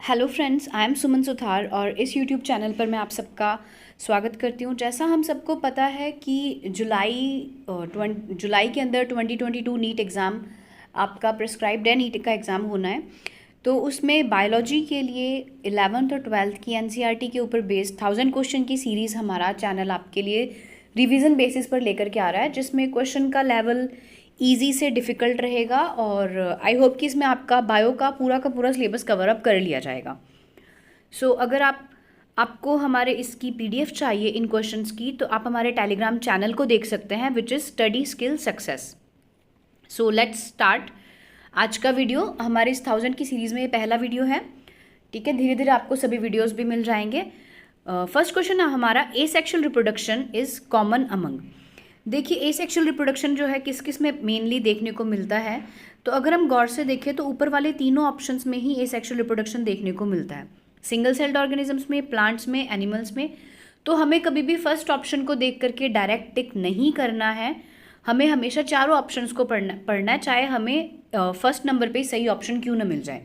Hello friends, I am सुमन सुथार और इस YouTube channel पर मैं आप सबका स्वागत करती हूँ। जैसा हम सबको पता है कि जुलाई के अंदर 2022 नीट एग्ज़ाम आपका प्रिस्क्राइब्ड है, नीट का एग्ज़ाम होना है। तो उसमें बायोलॉजी के लिए 11th और 12th की एनसीईआरटी के ऊपर बेस्ड 1000 क्वेश्चन की सीरीज़ हमारा चैनल आपके लिए रिवीजन बेसिस पर लेकर के आ रहा है, जिसमें क्वेश्चन का लेवल ईजी से डिफ़िकल्ट रहेगा और आई होप कि इसमें आपका बायो का पूरा सिलेबस कवर अप कर लिया जाएगा। सो अगर आपको हमारे इसकी पीडीएफ चाहिए इन क्वेश्चंस की, तो आप हमारे टेलीग्राम चैनल को देख सकते हैं, which is study skill success. So let's start. आज का वीडियो हमारे इस 1000 की सीरीज़ में ये पहला वीडियो है, ठीक है। धीरे धीरे आपको सभी वीडियोस भी मिल जाएंगे। फर्स्ट क्वेश्चन है हमारा, asexual reproduction is common among. देखिए, एसेक्सुअल रिप्रोडक्शन जो है किस किस में मेनली देखने को मिलता है, तो अगर हम गौर से देखें तो ऊपर वाले तीनों ऑप्शंस में ही एसेक्सुअल रिप्रोडक्शन देखने को मिलता है। सिंगल सेल्ड ऑर्गेनिजम्स में, प्लांट्स में, एनिमल्स में। तो हमें कभी भी फर्स्ट ऑप्शन को देख करके डायरेक्ट टिक नहीं करना है, हमें हमेशा चारों ऑप्शंस को पढ़ना है, चाहे हमें फर्स्ट नंबर पे सही ऑप्शन क्यों ना मिल जाए।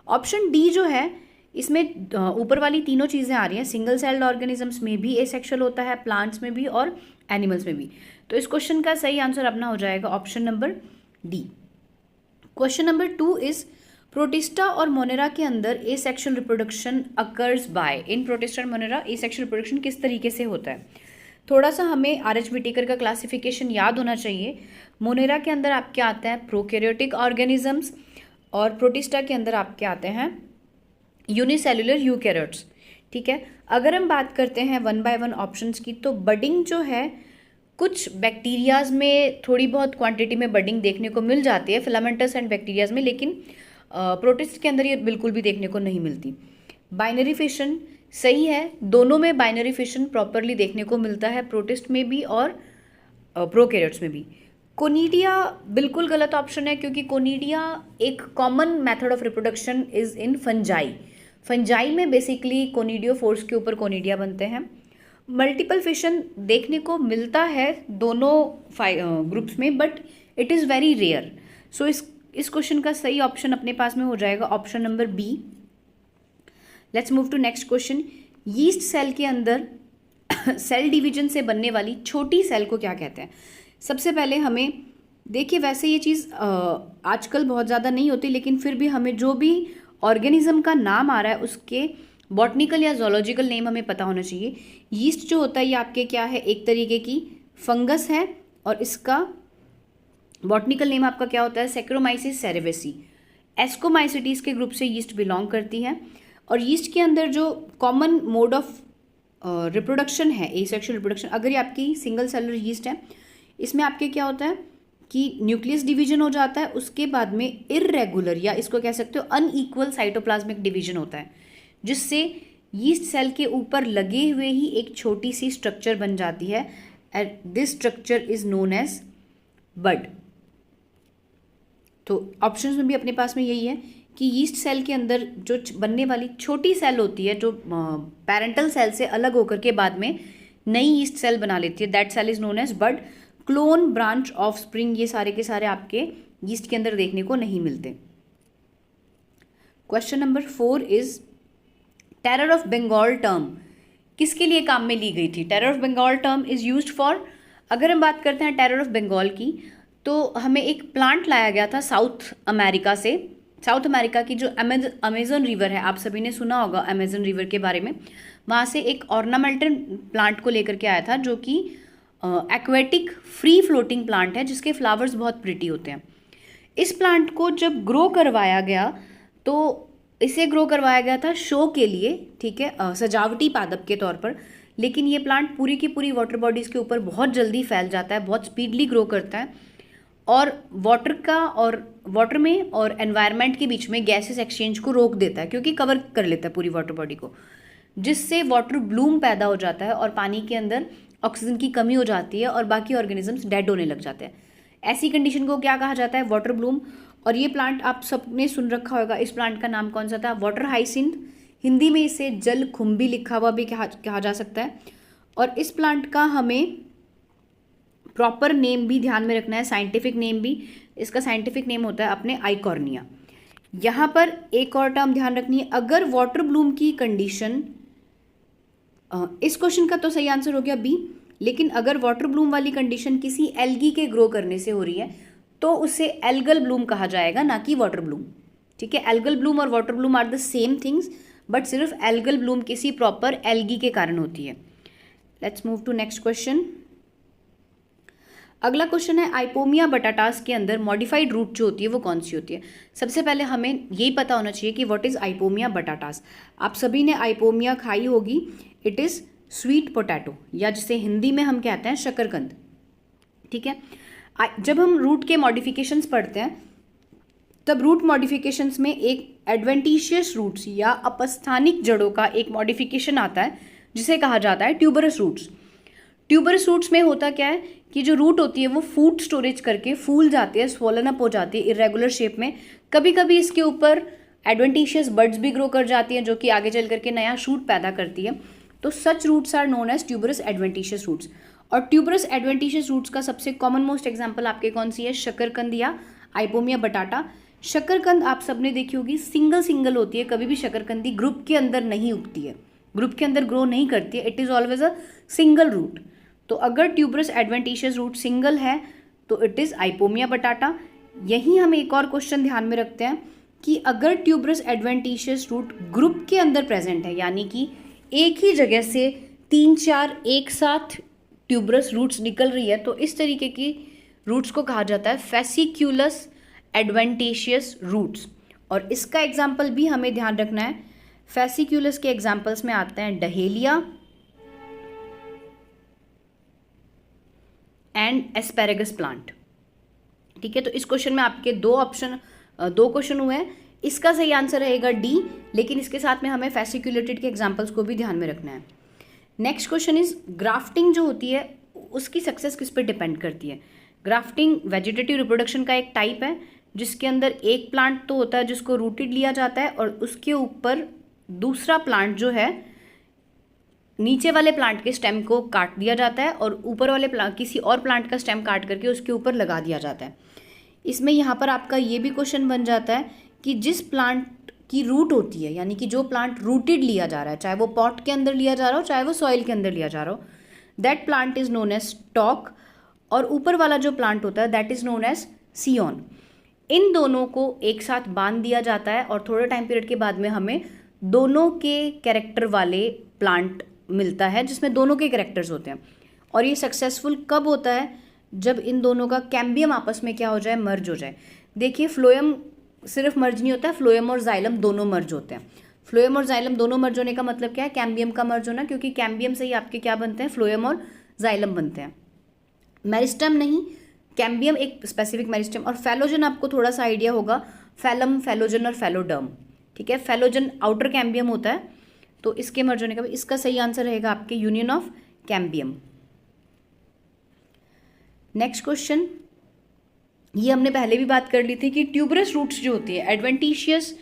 ऑप्शन डी जो है, इसमें ऊपर वाली तीनों चीज़ें आ रही हैं। सिंगल सेल्ड ऑर्गेनिजम्स में भी एसेक्सुअल होता है, प्लांट्स में भी और एनिमल्स में भी। तो इस क्वेश्चन का सही आंसर अपना हो जाएगा option number D. Question number 2 is, protista और मोनेरा के अंदर asexual reproduction occurs by. In protista और मोनेरा एसेक्सुअल रिप्रोडक्शन किस तरीके से होता है? थोड़ा सा हमें आर.एच. व्हिटेकर का क्लासिफिकेशन याद होना चाहिए। मोनेरा के अंदर आपके आते हैं प्रोकैरियोटिक ऑर्गेनिजम्स और प्रोटिस्टा के अंदर आपके आते हैं यूनिसेल्युलर यूकैरियोट्स, ठीक है। अगर हम बात करते हैं वन बाय वन ऑप्शंस की, तो बडिंग जो है कुछ बैक्टीरियाज में थोड़ी बहुत क्वांटिटी में बडिंग देखने को मिल जाती है, फिलामेंटस एंड बैक्टीरियाज में, लेकिन प्रोटिस्ट के अंदर ये बिल्कुल भी देखने को नहीं मिलती। बाइनरी फिशन सही है, दोनों में बाइनरी फिशन प्रॉपरली देखने को मिलता है, प्रोटिस्ट में भी और प्रोकैरियोट्स में भी। कोनिडिया बिल्कुल गलत ऑप्शन है, क्योंकि कोनिडिया एक common method of reproduction is in fungi. Fungi में बेसिकली कोनिडियोफोर्स के ऊपर कोनिडिया बनते हैं। मल्टीपल फिशन देखने को मिलता है दोनों ग्रुप्स में, but it is very rare. So इस क्वेश्चन का सही ऑप्शन अपने पास में हो जाएगा option number B. Let's move to next question. Yeast cell के अंदर सेल डिवीजन से बनने वाली छोटी सेल को क्या कहते हैं? सबसे पहले हमें देखिए, वैसे ये चीज़ आजकल बहुत ज़्यादा नहीं होती, लेकिन फिर भी हमें जो भी ऑर्गेनिज्म का नाम आ रहा है उसके बॉटनिकल या जोलॉजिकल नेम हमें पता होना चाहिए। यीस्ट जो होता है ये आपके क्या है, एक तरीके की फंगस है और इसका बॉटनिकल नेम आपका क्या होता है, सैक्रोमाइसिस सेरेवेसी। एस्कोमाइसिटीज के ग्रुप से यीस्ट बिलोंग करती है। और यीस्ट के अंदर जो कॉमन मोड ऑफ रिप्रोडक्शन है, एसेक्सुअल रिप्रोडक्शन, अगर ये आपकी सिंगल सेलुलर यीस्ट है, इसमें आपके क्या होता है कि न्यूक्लियस डिवीजन हो जाता है, उसके बाद में इररेगुलर या इसको कह सकते हो अनइक्वल साइटोप्लाज्मिक डिवीजन होता है, जिससे यीस्ट सेल के ऊपर लगे हुए ही एक छोटी सी स्ट्रक्चर बन जाती है, and this structure is known as bud. तो ऑप्शंस में भी अपने पास में यही है कि यीस्ट सेल के अंदर जो बनने वाली छोटी सेल होती है, जो पैरेंटल सेल से अलग होकर के बाद में नई यीस्ट सेल बना लेती है, that cell is known as bud. Clone, branch, offspring, ये सारे के सारे आपके यीस्ट के अंदर देखने को नहीं मिलते। Question number 4 is, terror of Bengal term किसके लिए काम में ली गई थी? Terror of Bengal term is used for, अगर हम बात करते हैं टेरर ऑफ बंगाल की, तो हमें एक प्लांट लाया गया था साउथ अमेरिका से। साउथ अमेरिका की जो अमेजन रिवर है, आप सभी ने सुना होगा अमेजन रिवर के बारे में, वहाँ से एक ऑर्नामेंटल प्लांट को लेकर के आया था, जो कि एक्वेटिक फ्री फ्लोटिंग प्लांट है, जिसके फ्लावर्स बहुत प्रिटी होते हैं। इस प्लांट को जब ग्रो करवाया गया, तो इसे ग्रो करवाया गया था शो के लिए, ठीक है, सजावटी पादप के तौर पर, लेकिन ये प्लांट पूरी की पूरी वाटर बॉडीज़ के ऊपर बहुत जल्दी फैल जाता है, बहुत स्पीडली ग्रो करता है, और वाटर में और एनवायरनमेंट के बीच में गैसेस एक्सचेंज को रोक देता है, क्योंकि कवर कर लेता है पूरी वाटर बॉडी को, जिससे वाटर ब्लूम पैदा हो जाता है और पानी के अंदर ऑक्सीजन की कमी हो जाती है और बाकी ऑर्गेनिजम्स डेड होने लग जाते हैं। ऐसी कंडीशन को क्या कहा जाता है? Water Bloom. और ये प्लांट आप सबने सुन रखा होगा, इस प्लांट का नाम कौन सा था? Water hyacinth. हिंदी में इसे जल खुम्बी लिखा हुआ भी कहा जा सकता है। और इस प्लांट का हमें प्रॉपर नेम भी ध्यान में रखना है, साइंटिफिक नेम भी। इसका साइंटिफिक नेम होता है अपने आइकॉर्निया। यहाँ पर एक और टर्म ध्यान रखनी है, अगर वाटर ब्लूम की कंडीशन, इस क्वेश्चन का तो सही आंसर हो गया बी, लेकिन अगर वाटर ब्लूम वाली कंडीशन किसी एल्गी के ग्रो करने से हो रही है तो उसे एल्गल ब्लूम कहा जाएगा, ना कि वाटर ब्लूम। ठीक है, एल्गल ब्लूम और water bloom are the same things, but सिर्फ एल्गल ब्लूम किसी प्रॉपर एल्गी के कारण होती है। Let's move to next question. अगला क्वेश्चन है, आइपोमिया बटाटास के अंदर मॉडिफाइड रूट जो होती है वो कौन सी होती है। सबसे पहले हमें यही पता होना चाहिए कि व्हाट इज आइपोमिया बटाटास। आप सभी ने आइपोमिया खाई होगी, इट इज स्वीट पोटैटो, या जिसे हिंदी में हम कहते हैं शकरकंद। ठीक है, जब हम रूट के मॉडिफिकेशंस पढ़ते हैं तब रूट मॉडिफिकेशंस में एक एडवेंटिशियस रूट्स या अपस्थानिक जड़ों का एक मॉडिफिकेशन आता है जिसे कहा जाता है ट्यूबरस रूट्स। ट्यूबरस रूट्स में होता क्या है कि जो रूट होती है वो फूड स्टोरेज करके फूल जाती है, स्वॉलन अप हो जाती है इरेगुलर शेप में। कभी कभी इसके ऊपर एडवेंटिशियस बड्स भी ग्रो कर जाती हैं जो कि आगे चल करके नया शूट पैदा करती है। तो such roots are known as tuberous adventitious roots. और ट्यूबरस एडवेंटिशियस रूट्स का सबसे कॉमन मोस्ट एग्जाम्पल आपके कौन सी है, शकरकंद या आइपोमिया बटाटा। शकरकंद आप सबने देखी होगी सिंगल सिंगल होती है, कभी भी शकरकंदी ग्रुप के अंदर नहीं उगती है, ग्रुप के अंदर ग्रो नहीं करती है, it is always a single root. तो अगर ट्यूबरस एडवेंटिशियस रूट सिंगल है तो इट इज आइपोमिया बटाटा। यही हम एक और क्वेश्चन ध्यान में रखते हैं कि अगर ट्यूबरस एडवेंटिशियस रूट ग्रुप के अंदर प्रेजेंट है, यानी कि एक ही जगह से 3-4 एक साथ ट्यूबरस रूट्स निकल रही है, तो इस तरीके की रूट्स को कहा जाता है फेसिक्यूलस एडवेंटिशियस रूट्स। और इसका एग्जाम्पल भी हमें ध्यान रखना है, फेसिक्यूलस के एग्जाम्पल्स में आते हैं डहेलिया एंड एस्पेरेगस प्लांट। ठीक है, तो इस क्वेश्चन में आपके दो क्वेश्चन हुए हैं, इसका सही आंसर रहेगा डी, लेकिन इसके साथ में हमें फेसिक्यूलेटेड के एग्जाम्पल्स को भी ध्यान में रखना है। नेक्स्ट क्वेश्चन इज, ग्राफ्टिंग जो होती है उसकी सक्सेस किस पर डिपेंड करती है। ग्राफ्टिंग वेजिटेटिव रिप्रोडक्शन का एक टाइप है जिसके अंदर एक प्लांट तो होता है जिसको रूटेड लिया जाता है और उसके ऊपर दूसरा प्लांट जो है नीचे वाले प्लांट के स्टेम को काट दिया जाता है और ऊपर वाले किसी और प्लांट का स्टेम काट करके उसके ऊपर लगा दिया जाता है। इसमें यहाँ पर आपका ये भी क्वेश्चन बन जाता है कि जिस प्लांट की रूट होती है, यानी कि जो प्लांट रूटेड लिया जा रहा है, चाहे वो पॉट के अंदर लिया जा रहा हो चाहे वो सॉइल के अंदर लिया जा रहा हो, that plant is known as stock, और ऊपर वाला जो प्लांट होता है that is known as scion. इन दोनों को एक साथ बांध दिया जाता है और थोड़े टाइम पीरियड के बाद में हमें दोनों के कैरेक्टर वाले प्लांट मिलता है जिसमें दोनों के कैरेक्टर्स होते हैं। और ये सक्सेसफुल कब होता है, जब इन दोनों का कैम्बियम आपस में क्या हो जाए, मर्ज हो जाए। देखिए, फ्लोएम सिर्फ मर्ज नहीं होता है, फ्लोएम और जाइलम दोनों मर्ज होते हैं। फ्लोएम और जाइलम दोनों मर्ज होने का मतलब क्या है, कैम्बियम का मर्ज होना, क्योंकि कैम्बियम से ही आपके क्या बनते हैं, फ्लोएम और जाइलम बनते हैं, मेरिस्टम नहीं। कैम्बियम एक स्पेसिफिक मेरिस्टम। और फैलोजन आपको थोड़ा सा आइडिया होगा, फैलम, फैलोजन और फैलोडर्म। ठीक है, फैलोजन आउटर कैम्बियम होता है, तो इसके मर्ज होने का भी इसका सही आंसर रहेगा आपके union of cambium. Next question, ये हमने पहले भी बात कर ली थी कि ट्यूबरस रूट्स जो होती है, adventitious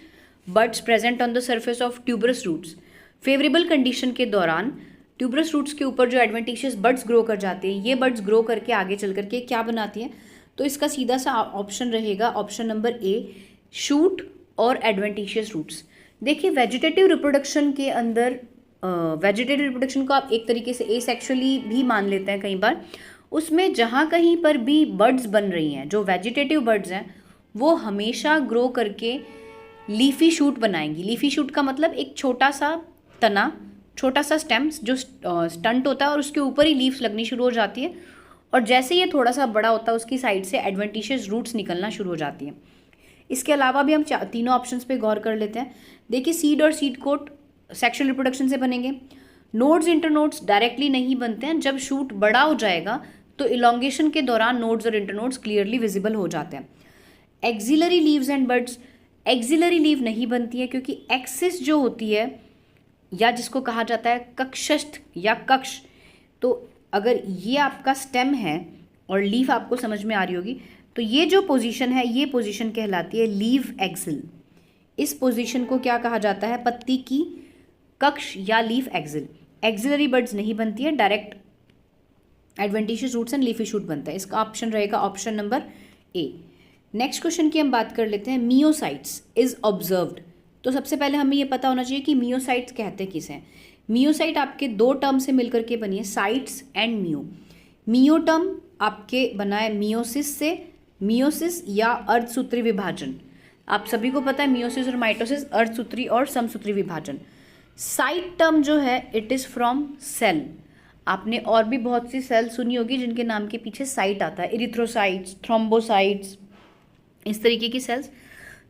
buds present on the surface of tuberous roots, favourable condition के दौरान ट्यूबरस रूट्स के ऊपर जो एडवेंटिशियस बड्स ग्रो कर जाते हैं, ये बड्स ग्रो करके आगे चल करके क्या बनाती हैं, तो इसका सीधा सा ऑप्शन रहेगा ऑप्शन नंबर ए, शूट और एडवेंटिशियस रूट्स। देखिए, वेजिटेटिव रिप्रोडक्शन के अंदर वेजिटेटिव रिप्रोडक्शन को आप एक तरीके से एसेक्सुअली भी मान लेते हैं कई बार। उसमें जहाँ कहीं पर भी बर्ड्स बन रही हैं, जो वेजिटेटिव बर्ड्स हैं, वो हमेशा ग्रो करके लीफी शूट बनाएंगी। लीफी शूट का मतलब एक छोटा सा तना, छोटा सा स्टेम्स जो स्टंट होता है और उसके ऊपर ही लीव्स लगनी शुरू हो जाती है, और जैसे ये थोड़ा सा बड़ा होता है उसकी साइड से एडवेंटिशियस रूट्स निकलना शुरू हो जाती हैं। इसके अलावा भी हम तीनों ऑप्शंस पे गौर कर लेते हैं। देखिए, सीड और सीड कोट सेक्शुअल रिप्रोडक्शन से बनेंगे। नोड्स इंटरनोड्स डायरेक्टली नहीं बनते हैं, जब शूट बड़ा हो जाएगा तो इलोंगेशन के दौरान नोड्स और इंटरनोड्स क्लियरली विजिबल हो जाते हैं। Axillary leaves and buds, axillary leave नहीं बनती है क्योंकि एक्सिस जो होती है, या जिसको कहा जाता है कक्षस्थ या कक्ष, तो अगर ये आपका स्टेम है और लीफ आपको समझ में आ रही होगी, तो ये जो पोजीशन है ये पोजीशन कहलाती है लीव एक्सिल। इस पोजीशन को क्या कहा जाता है, पत्ती की कक्ष या लीफ एक्सिल। एक्सिलरी बड्स नहीं बनती है, direct adventitious roots and leafy shoot बनता है। इसका ऑप्शन रहेगा option number A. Next question की हम बात कर लेते हैं, मियोसाइट्स इज ऑब्जर्व्ड। तो सबसे पहले हमें ये पता होना चाहिए कि मियोसाइट्स कहते किस हैं। मियोसाइट आपके दो टर्म से मिलकर के बनी है, साइट्स एंड मियो। मियो टर्म आपके बना है मियोसिस से, मियोसिस या अर्धसूत्री विभाजन। आप सभी को पता है मियोसिस और माइटोसिस, अर्धसूत्री और समसूत्री विभाजन। साइट टर्म जो है इट इज फ्रॉम सेल। आपने और भी बहुत सी सेल सुनी होगी जिनके नाम के पीछे साइट आता है, इरिथ्रोसाइट्स, थ्रोम्बोसाइट्स, इस तरीके की सेल्स।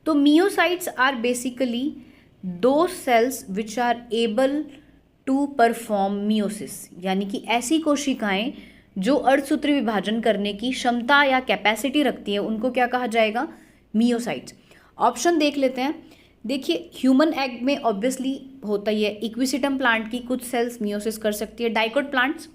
तो meiocytes are basically two cells which are able to perform meiosis, यानी कि ऐसी कोशिकाएं जो अर्धसूत्री विभाजन करने की क्षमता या कैपेसिटी रखती है, उनको क्या कहा जाएगा, मियोसाइट्स। ऑप्शन देख लेते हैं। देखिए ह्यूमन एग में ऑब्वियसली होता ही है, इक्विसिटम प्लांट की कुछ सेल्स मियोसिस कर सकती है, डाइकोट प्लांट्स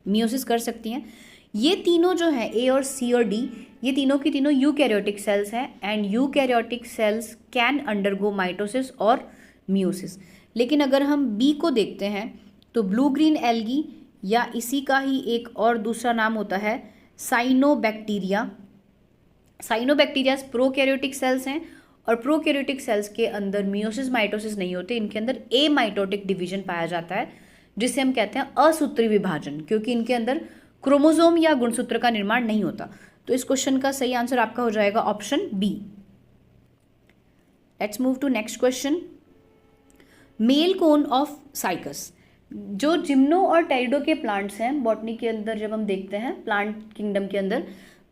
मियोसिस कर सकती हैं। ये तीनों जो है ए और सी और डी, ये तीनों की तीनों यूकैरियोटिक सेल्स हैं and eukaryotic cells can undergo mitosis और मियोसिस। लेकिन अगर हम बी को देखते हैं तो ब्लू ग्रीन एल्गी या इसी का ही एक और दूसरा नाम होता है साइनोबैक्टीरिया। साइनोबैक्टीरिया प्रोकैरियोटिक सेल्स हैं और प्रोकैरियोटिक सेल्स के अंदर मियोसिस माइटोसिस नहीं होते, इनके अंदर ए माइटोटिक डिवीजन पाया जाता है जिसे हम कहते हैं असूत्री विभाजन, क्योंकि इनके अंदर क्रोमोसोम या गुणसूत्र का निर्माण नहीं होता। तो इस क्वेश्चन का सही आंसर आपका हो जाएगा option B. Let's move to next question. Male cone of Cycas. जो जिम्नो और टेरिडो के प्लांट्स हैं बॉटनी के अंदर, जब हम देखते हैं प्लांट किंगडम के अंदर,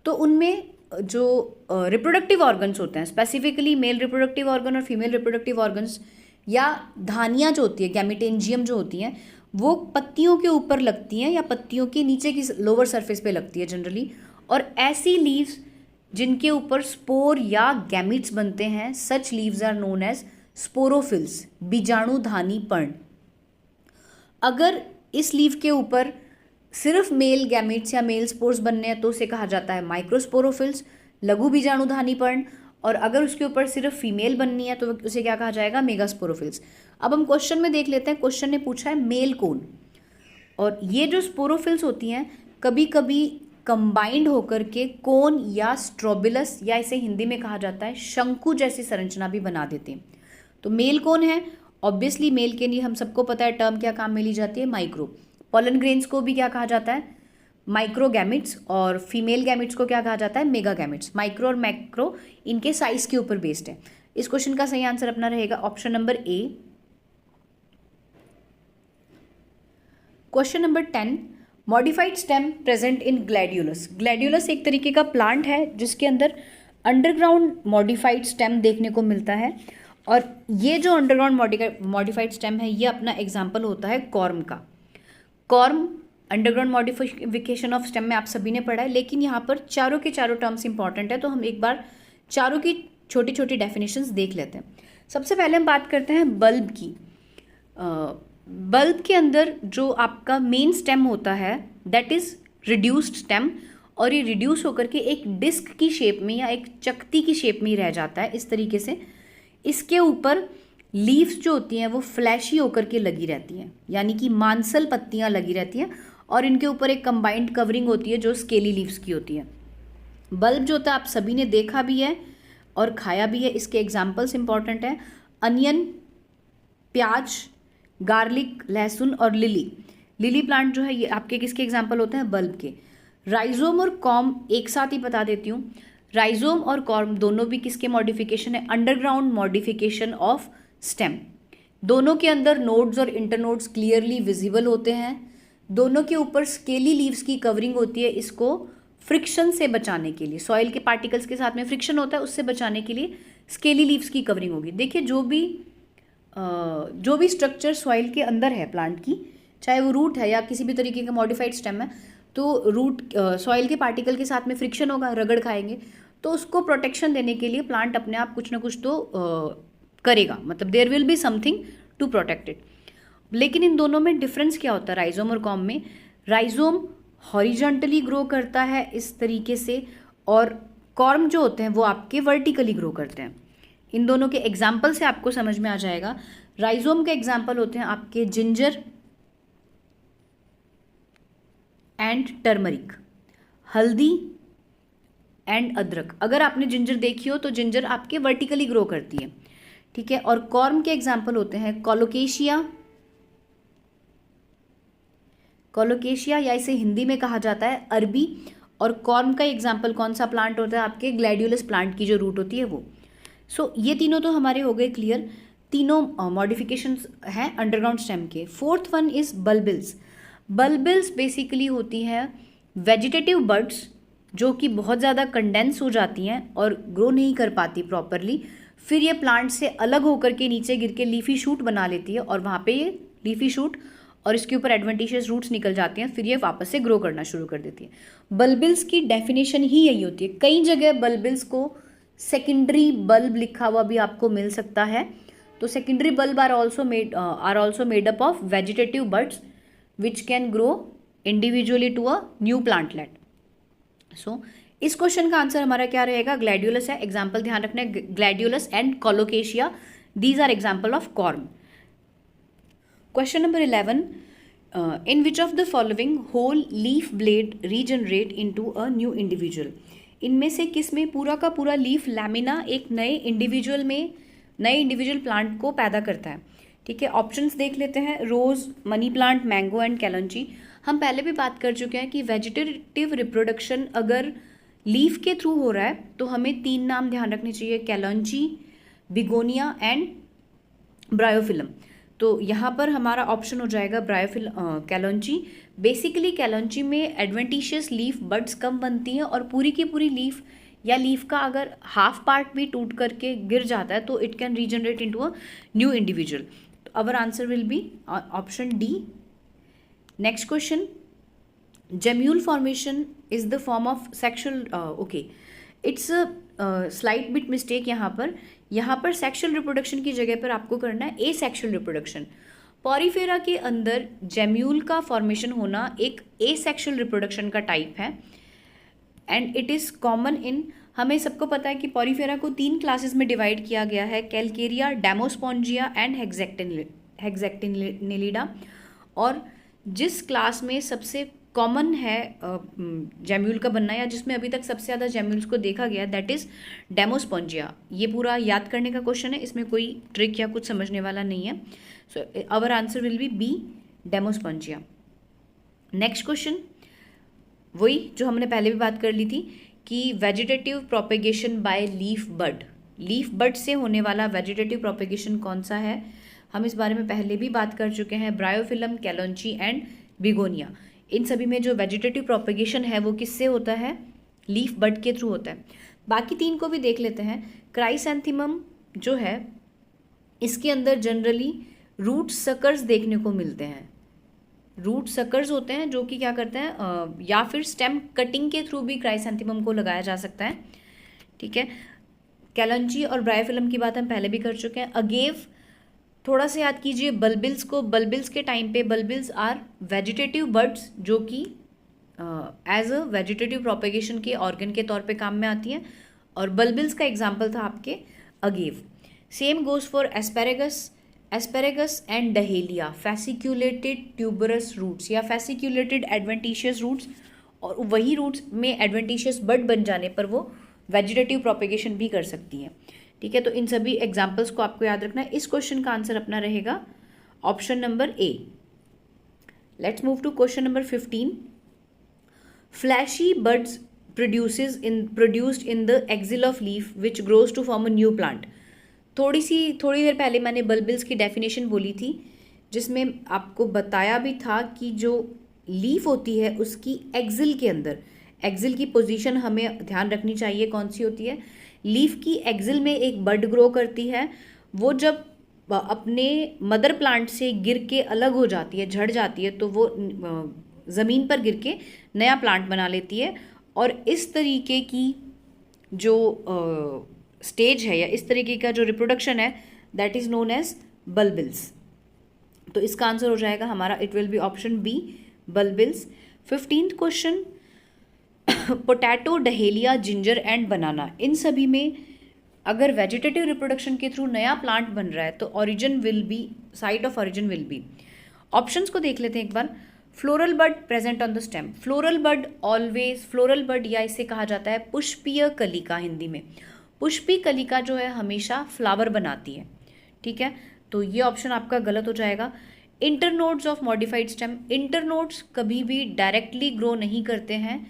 तो उनमें जो रिप्रोडक्टिव ऑर्गन्स होते हैं, स्पेसिफिकली मेल रिप्रोडक्टिव ऑर्गन और फीमेल रिप्रोडक्टिव ऑर्गन्स या धानियाँ जो होती है, गैमिटेंजियम जो होती हैं, वो पत्तियों के ऊपर लगती हैं या पत्तियों के नीचे की लोअर सरफेस पे लगती है जनरली। और ऐसी लीव्स जिनके ऊपर स्पोर या गैमिट्स बनते हैं, such leaves are known as sporophylls, बीजाणुधानी पर्ण। अगर इस लीव के ऊपर सिर्फ मेल गैमिट्स या मेल स्पोर्स बनने हैं तो उसे कहा जाता है माइक्रोस्पोरोफिल्स, लघु बीजाणुधानी पर्ण। और अगर उसके ऊपर सिर्फ फीमेल बननी है तो उसे क्या कहा जाएगा, मेगास्पोरोफिल्स। अब हम क्वेश्चन में देख लेते हैं, क्वेश्चन ने पूछा है मेल कोन, और ये जो स्पोरोफिल्स होती हैं कभी कभी कंबाइंड होकर के कोन या स्ट्रोबिलस या इसे हिंदी में कहा जाता है शंकु जैसी संरचना भी बना देते हैं। तो मेल कौन है, ऑब्वियसली मेल के लिए हम सबको पता है टर्म क्या काम में ली जाती है, माइक्रो। पॉलन ग्रेन्स को भी क्या कहा जाता है, माइक्रो गैमिट्स, और फीमेल गैमिट्स को क्या कहा जाता है, मेगा गैमिट्स। माइक्रो और मैक्रो इनके साइज के ऊपर बेस्ड है। इस क्वेश्चन का सही आंसर अपना रहेगा option number A. Question number 10, modified stem present in gladiolus. Gladiolus एक तरीके का प्लांट है जिसके अंदर अंडरग्राउंड मॉडिफाइड स्टेम देखने को मिलता है, और ये जो अंडरग्राउंड मॉडिफाइड स्टेम है ये अपना एग्जाम्पल होता है कॉर्म का। Corm underground modification of stem में आप सभी ने पढ़ा है, लेकिन यहाँ पर चारों के चारों टर्म्स इंपॉर्टेंट है, तो हम एक बार चारों की छोटी छोटी डेफिनेशंस देख लेते हैं। सबसे पहले हम बात करते हैं बल्ब की। बल्ब के अंदर जो आपका मेन स्टेम होता है दैट इज़ रिड्यूस्ड स्टेम, और ये रिड्यूस होकर के एक डिस्क की शेप में या एक चकती की शेप में ही रह जाता है इस तरीके से। इसके ऊपर लीव्स जो होती हैं वो फ्लैशी होकर के लगी रहती हैं, यानी कि मांसल पत्तियां लगी रहती हैं, और इनके ऊपर एक कंबाइंड कवरिंग होती है जो स्केली लीव्स की होती है। बल्ब जो होता है आप सभी ने देखा भी है और खाया भी है। इसके एग्जाम्पल्स इंपॉर्टेंट हैं, अनियन, प्याज, गार्लिक, लहसुन और लिली। लिली प्लांट जो है ये आपके किसके एग्जाम्पल होते हैं, बल्ब के। राइजोम और कॉर्म एक साथ ही बता देती हूँ। राइजोम और कॉर्म दोनों भी किसके मॉडिफिकेशन है, अंडरग्राउंड मॉडिफिकेशन ऑफ स्टेम। दोनों के अंदर नोड्स और इंटरनोड्स क्लियरली विजिबल होते हैं। दोनों के ऊपर स्केली लीव्स की कवरिंग होती है, इसको फ्रिक्शन से बचाने के लिए, सॉइल के पार्टिकल्स के साथ में फ्रिक्शन होता है उससे बचाने के लिए स्केली लीव्स की कवरिंग होगी। देखिए जो भी स्ट्रक्चर सॉइल के अंदर है प्लांट की, चाहे वो रूट है या किसी भी तरीके का मॉडिफाइड स्टेम है, तो रूट सॉइल के पार्टिकल के साथ में फ्रिक्शन होगा, रगड़ खाएंगे, तो उसको प्रोटेक्शन देने के लिए प्लांट अपने आप कुछ ना कुछ तो करेगा, मतलब there will be something to protect it. लेकिन इन दोनों में डिफरेंस क्या होता है, राइजोम और कॉर्म में? राइजोम हॉरिजॉन्टली ग्रो करता है इस तरीके से, और कॉर्म जो होते हैं वो आपके वर्टिकली ग्रो करते हैं। इन दोनों के एग्जाम्पल से आपको समझ में आ जाएगा। राइजोम के एग्जाम्पल होते हैं आपके जिंजर एंड टर्मरिक, हल्दी एंड अदरक। अगर आपने जिंजर देखी हो तो जिंजर आपके वर्टिकली ग्रो करती है, ठीक है। और कॉर्म के एग्जाम्पल होते हैं कोलोकेशिया, कोलोकेशिया या इसे हिंदी में कहा जाता है अरबी। और कॉर्म का एग्जाम्पल कौन सा प्लांट होता है, आपके ग्लैडियोलस प्लांट की जो रूट होती है वो। सो ये तीनों तो हमारे हो गए क्लियर, तीनों मॉडिफिकेशंस हैं अंडरग्राउंड स्टेम के। Fourth one is bulbils. Bulbils basically होती हैं वेजिटेटिव बर्ड्स जो कि बहुत ज़्यादा कंडेंस हो जाती हैं और ग्रो नहीं कर पाती प्रॉपरली, फिर ये प्लांट से अलग होकर के नीचे गिर के लीफी शूट बना लेती है और वहाँ पे ये लीफी शूट और इसके ऊपर एडवेंटिशियस रूट्स निकल जाती हैं, फिर ये वापस से ग्रो करना शुरू कर देती है। बल्बिल्स की डेफिनेशन ही यही होती है। कई जगह बल्बिल्स को सेकेंडरी बल्ब लिखा हुआ भी आपको मिल सकता है। तो secondary bulb are also made up of vegetative buds which can grow individually to a new plantlet. So इस क्वेश्चन का आंसर हमारा क्या रहेगा, ग्लैडियोलस है। एग्जाम्पल ध्यान रखना है, Gladiolus and Colocasia, these are example of corm. Question number 11, in which of the following whole leaf blade regenerate into a new individual. इनमें से किस में पूरा का पूरा लीफ लैमिना एक नए इंडिविजुअल प्लांट को पैदा करता है, ठीक है। ऑप्शंस देख लेते हैं, रोज, मनी प्लांट, मैंगो एंड कैलंजी। हम पहले भी बात कर चुके हैं कि वेजिटेटिव रिप्रोडक्शन अगर लीफ के थ्रू हो रहा है तो हमें 3 नाम ध्यान रखने चाहिए, कैलंजी, बिगोनिया एंड ब्रायोफिलम। तो यहाँ पर हमारा ऑप्शन हो जाएगा कैलंजी। बेसिकली कैलंजी में एडवेंटिशियस लीफ बड्स कम बनती हैं और पूरी की पूरी लीफ या लीफ का अगर हाफ पार्ट भी टूट करके गिर जाता है तो it can regenerate into a new individual. तो our answer will be option D. Next question, gemmule formation is the form of sexual, okay it's slight bit mistake यहाँ पर सेक्शुअल रिप्रोडक्शन की जगह पर आपको करना है ए सेक्शुअल रिप्रोडक्शन। पॉरीफेरा के अंदर जेम्यूल का फॉर्मेशन होना एक ए सेक्शुअल रिप्रोडक्शन का टाइप है and it is common in, हमें सबको पता है कि पॉरीफेरा को 3 क्लासेस में डिवाइड किया गया है, कैलकेरिया, डेमोस्पोंजिया एंड हेक्सेक्टिनेलिडा। और जिस क्लास में सबसे कॉमन है जेम्यूल का बनना या जिसमें अभी तक सबसे ज़्यादा जेम्यूल्स को देखा गया दैट इज़ डेमोस्पोंजिया। ये पूरा याद करने का क्वेश्चन है, इसमें कोई ट्रिक या कुछ समझने वाला नहीं है। So our answer will be B, Demospongiae. Next question, वही जो हमने पहले भी बात कर ली थी कि vegetative propagation by leaf bud, leaf bud से होने वाला वेजिटेटिव प्रोपेगेशन कौन सा है, हम इस बारे में पहले भी बात कर चुके हैं, ब्रायोफिलम, कैलंजी एंड बिगोनिया। इन सभी में जो वेजिटेटिव प्रोपेगेशन है वो किससे होता है, लीफ बड के थ्रू होता है। बाकी 3 को भी देख लेते हैं। क्राइसैंथेमम जो है इसके अंदर जनरली रूट सकर्स देखने को मिलते हैं, रूट सकर्स होते हैं जो कि क्या करते हैं या फिर स्टेम कटिंग के थ्रू भी क्राइसैंथेमम को लगाया जा सकता है, ठीक है। कैलंजी और ब्रायोफिलम की बात हम पहले भी कर चुके हैं। अगेव थोड़ा सा याद कीजिए बल्बिल्स को, बल्बिल्स के टाइम पे बल्बिल्स आर वेजिटेटिव बर्ड्स जो कि एज अ वेजिटेटिव प्रोपेगेशन के ऑर्गन के तौर पे काम में आती हैं और बल्बिल्स का एग्जाम्पल था आपके Agave. Same goes for asparagus and dahlia, fasciculated tuberous roots या फैसिक्यूलेटेड एडवेंटिशियस रूट्स, और वही रूट्स में एडवेंटिशियस बड बन जाने पर वो वेजिटेटिव प्रोपेगेशन भी कर सकती हैं, ठीक है। तो इन सभी एग्जाम्पल्स को आपको याद रखना है। इस क्वेश्चन का आंसर अपना रहेगा option number A. Let's move to question number 15। Fleshy buds produced in the axil of leaf which grows to form a new plant. थोड़ी देर पहले मैंने बल्बिल्स की डेफिनेशन बोली थी जिसमें आपको बताया भी था कि जो लीफ होती है उसकी एक्सिल के अंदर, एक्सिल की पोजीशन हमें ध्यान रखनी चाहिए कौन सी होती है। लीफ की एक्सिल में एक बड ग्रो करती है, वो जब अपने मदर प्लांट से गिर के अलग हो जाती है, झड़ जाती है, तो वो ज़मीन पर गिर के नया प्लांट बना लेती है। और इस तरीके की जो स्टेज है या इस तरीके का जो रिप्रोडक्शन है that is known as bulbils. तो इसका आंसर हो जाएगा हमारा, it will be option B, bulbils. 15th question, potato, dahlia, ginger and banana, इन सभी में अगर वेजिटेटिव रिप्रोडक्शन के थ्रू नया प्लांट बन रहा है तो origin will be, site of origin will be, options को देख लेते हैं एक बार। Floral bud present on the stem. Floral bud always, floral bud या इसे कहा जाता है पुष्पीय कलिका हिंदी में। पुष्पी कलिका जो है हमेशा फ्लावर बनाती है, ठीक है, तो ये ऑप्शन आपका गलत हो जाएगा। Internodes of modified stem, internodes कभी भी डायरेक्टली ग्रो नहीं करते हैं,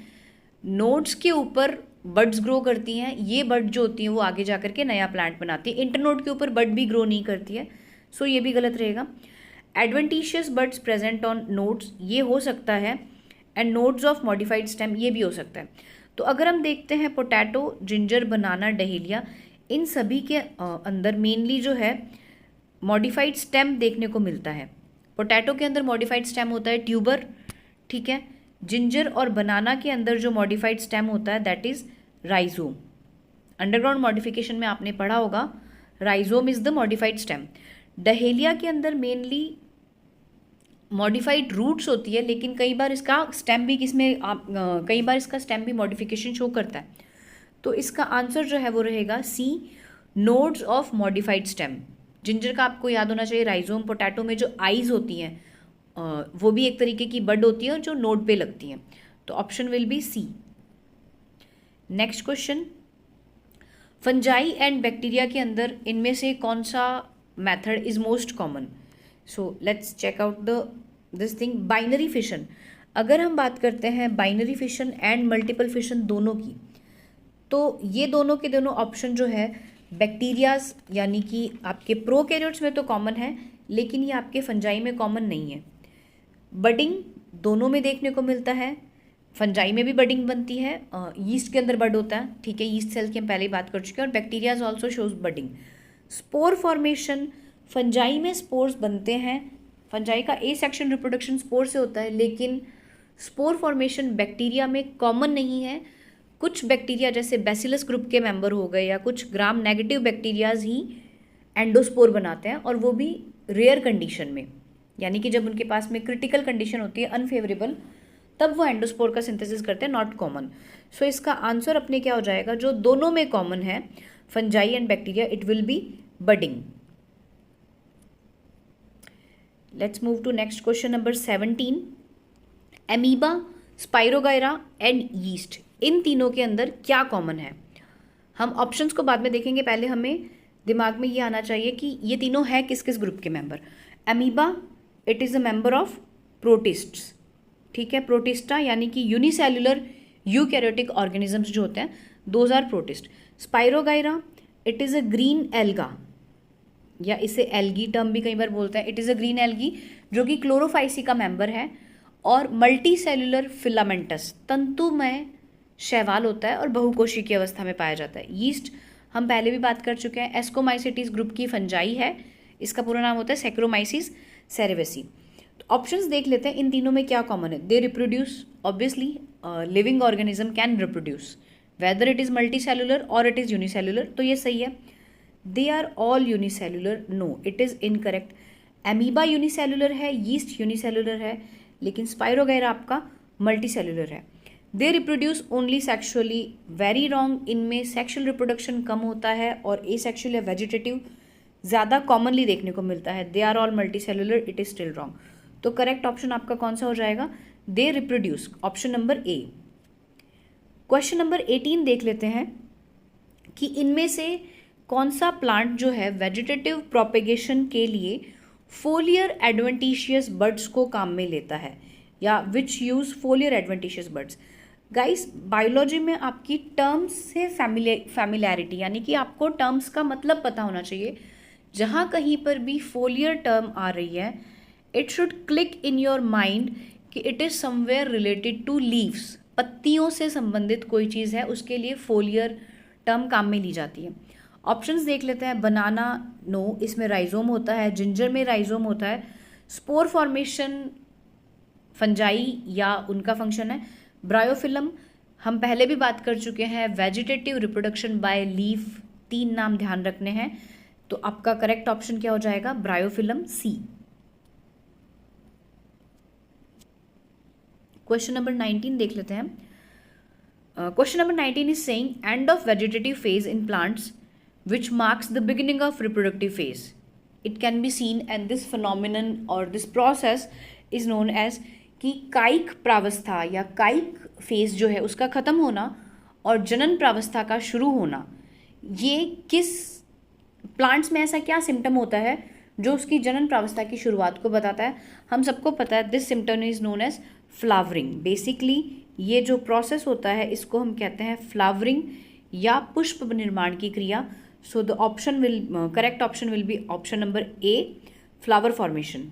नोड्स के ऊपर बड्स ग्रो करती हैं। ये बड जो होती हैं वो आगे जाकर के नया प्लांट बनाती है, इंटरनोड के ऊपर बड भी ग्रो नहीं करती है, सो ये भी गलत रहेगा। Adventitious buds present on nodes, ये हो सकता है, end nodes of modified stem, ये भी हो सकता है। तो अगर हम देखते हैं पोटैटो, जिंजर, बनाना, डहेलिया, इन सभी के अंदर मेनली जो है मॉडिफाइड स्टेम देखने को मिलता है। पोटैटो के अंदर मॉडिफाइड स्टेम होता है ट्यूबर, ठीक है। जिंजर और बनाना के अंदर जो मॉडिफाइड स्टेम होता है that is rhizome. Underground modification में आपने पढ़ा होगा, rhizome is the modified stem. Dahlia के अंदर मेनली मॉडिफाइड रूट्स होती है, लेकिन कई बार इसका स्टेम भी कई बार इसका स्टेम भी मॉडिफिकेशन शो करता है। तो इसका आंसर जो है वो रहेगा C, nodes of modified stem. Ginger का आपको याद होना चाहिए राइजोम। पोटैटो में जो आईज होती हैं वो भी एक तरीके की बड होती है जो नोड पे लगती हैं, तो option will be C. Next question, fungi and bacteria के अंदर इनमें से कौन सा method is most common? So let's check out this thing. Binary fission, अगर हम बात करते हैं binary fission and multiple fission दोनों की, तो ये दोनों के दोनों ऑप्शन जो है बैक्टीरियाज यानी कि आपके प्रोकैरियोट्स में तो कॉमन है, लेकिन ये आपके फंजाई में कॉमन नहीं है। बडिंग दोनों में देखने को मिलता है, फंजाई में भी बडिंग बनती है, यीस्ट के अंदर बड होता है, ठीक है, यीस्ट सेल की हम पहले ही बात कर चुके हैं, और bacterias also shows budding. Spore formation, fungi में स्पोर्स बनते हैं, फंजाई का ए सेक्शन रिप्रोडक्शन स्पोर से होता है, लेकिन स्पोर फॉर्मेशन बैक्टीरिया में कॉमन नहीं है। कुछ बैक्टीरिया जैसे बैसिलस ग्रुप के मेंबर हो गए या कुछ ग्राम नेगेटिव बैक्टीरियाज ही एंडोस्पोर बनाते हैं, और वो भी रेयर कंडीशन में, यानी कि जब उनके पास में क्रिटिकल कंडीशन होती है अनफेवरेबल, तब वो एंडोस्पोर का सिंथेसिस करते हैं, नॉट कॉमन। सो इसका आंसर अपने क्या हो जाएगा, जो दोनों में कॉमन है fungi and bacteria, it will be budding. Let's move to next question number 17। Amoeba, spirogyra and yeast, इन तीनों के अंदर क्या कॉमन है? हम ऑप्शंस को बाद में देखेंगे, पहले हमें दिमाग में ये आना चाहिए कि ये तीनों है किस किस ग्रुप के member. Amoeba, it is a member of प्रोटिस्ट्स, ठीक है, प्रोटिस्टा यानी कि यूनिसेल्युलर यूकैरियोटिक ऑर्गेनिजम्स जो होते हैं, those are protist. Spirogyra, it is a green alga, या इसे एल्गी टर्म भी कई बार बोलते हैं, it is a green algae जो कि क्लोरोफाइसी का मेंबर है, और मल्टी सेल्युलर फिलामेंटस, तंतुमय शैवाल होता है और बहुकोशी की अवस्था में पाया जाता है। यीस्ट हम पहले भी बात कर चुके हैं, एस्कोमाइसिटीज ग्रुप की फंजाई है, इसका पूरा नाम होता है सैक्रोमाइसिस सेरेवेसी। तो ऑप्शंस देख लेते हैं इन तीनों में क्या कॉमन है। They reproduce, obviously living organism can reproduce whether it is multicellular और इट इज़ यूनिसेल्युलर, तो ये सही है। They are all unicellular, no it is incorrect. Amoeba unicellular है, यीस्ट यूनिसेल्युलर है, लेकिन स्पाइरोगायरा आपका मल्टी सेल्युलर है। They reproduce only sexually, very wrong, इनमें सेक्शुअल रिप्रोडक्शन कम होता है और एसेक्शुअल या वेजिटेटिव ज़्यादा कॉमनली देखने को मिलता है। They are all multicellular, it is still wrong. तो करेक्ट ऑप्शन आपका कौन सा हो जाएगा? They reproduce, option number A. Question number 18 देख लेते हैं कि इनमें से कौन सा प्लांट जो है वेजिटेटिव प्रोपेगेशन के लिए फोलियर एडवेंटिशियस बर्ड्स को काम में लेता है, या विच use फोलियर adventitious birds. Guys, biology में आपकी टर्म्स से फैमिलैरिटी, यानी कि आपको टर्म्स का मतलब पता होना चाहिए। जहाँ कहीं पर भी फोलियर टर्म आ रही है, it should click in your mind कि it is somewhere related to leaves, पत्तियों से संबंधित कोई चीज़ है, उसके लिए फोलियर टर्म काम में ली जाती है। ऑप्शंस देख लेते हैं। बनाना, नो, इसमें राइजोम होता है। जिंजर में राइजोम होता है। स्पोर फॉर्मेशन फंजाई या उनका फंक्शन है। ब्रायोफिलम हम पहले भी बात कर चुके हैं। वेजिटेटिव रिप्रोडक्शन बाय लीफ, 3 नाम ध्यान रखने हैं। तो आपका करेक्ट ऑप्शन क्या हो जाएगा? ब्रायोफिलम, सी। क्वेश्चन नंबर 19 देख लेते हैं। Question number 19 is saying end of vegetative phase in plants which marks the beginning of reproductive phase. It can be seen, and this phenomenon or this process is known as कि कायिक प्रावस्था या कायिक phase जो है उसका ख़त्म होना और जनन प्रावस्था का शुरू होना, ये किस प्लांट्स में ऐसा क्या सिम्टम होता है जो उसकी जनन प्रावस्था की शुरुआत को बताता है? हम सबको पता है this symptom is known as flowering. Basically ये जो प्रोसेस होता है इसको हम कहते हैं फ्लावरिंग या पुष्प निर्माण की क्रिया। So the option will correct option will be option number A, flower formation.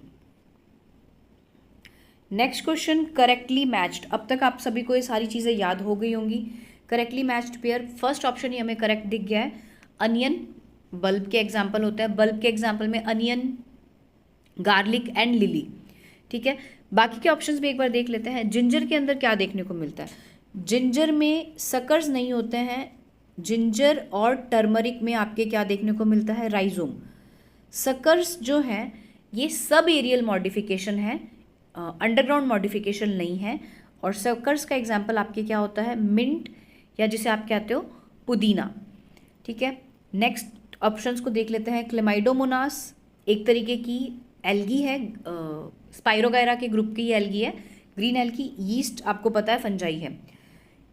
Next question, correctly matched. अब तक आप सभी को ये सारी चीज़ें याद हो गई होंगी। Correctly matched pair, first option ही हमें करेक्ट दिख गया है। अनियन बल्ब के एग्जाम्पल होते हैं, बल्ब के एग्जाम्पल में अनियन, गार्लिक एंड लिली। ठीक है, बाकी के ऑप्शंस भी एक बार देख लेते हैं। जिंजर के अंदर क्या देखने को मिलता है? जिंजर में सकर्स नहीं होते हैं। जिंजर और टर्मरिक में आपके क्या देखने को मिलता है? राइजोम। सकर्स जो हैं ये सब एरियल मॉडिफिकेशन है, अंडरग्राउंड मॉडिफिकेशन नहीं है। और सकर्स का एग्जाम्पल आपके क्या होता है? मिंट या जिसे आप कहते हो पुदीना। ठीक है, नेक्स्ट ऑप्शंस को देख लेते हैं। क्लेमाइडोमोनास एक तरीके की एल्गी है, स्पाइरोगायरा के ग्रुप की एल्गी है, ग्रीन एल्गी। यीस्ट आपको पता है फंजाई है।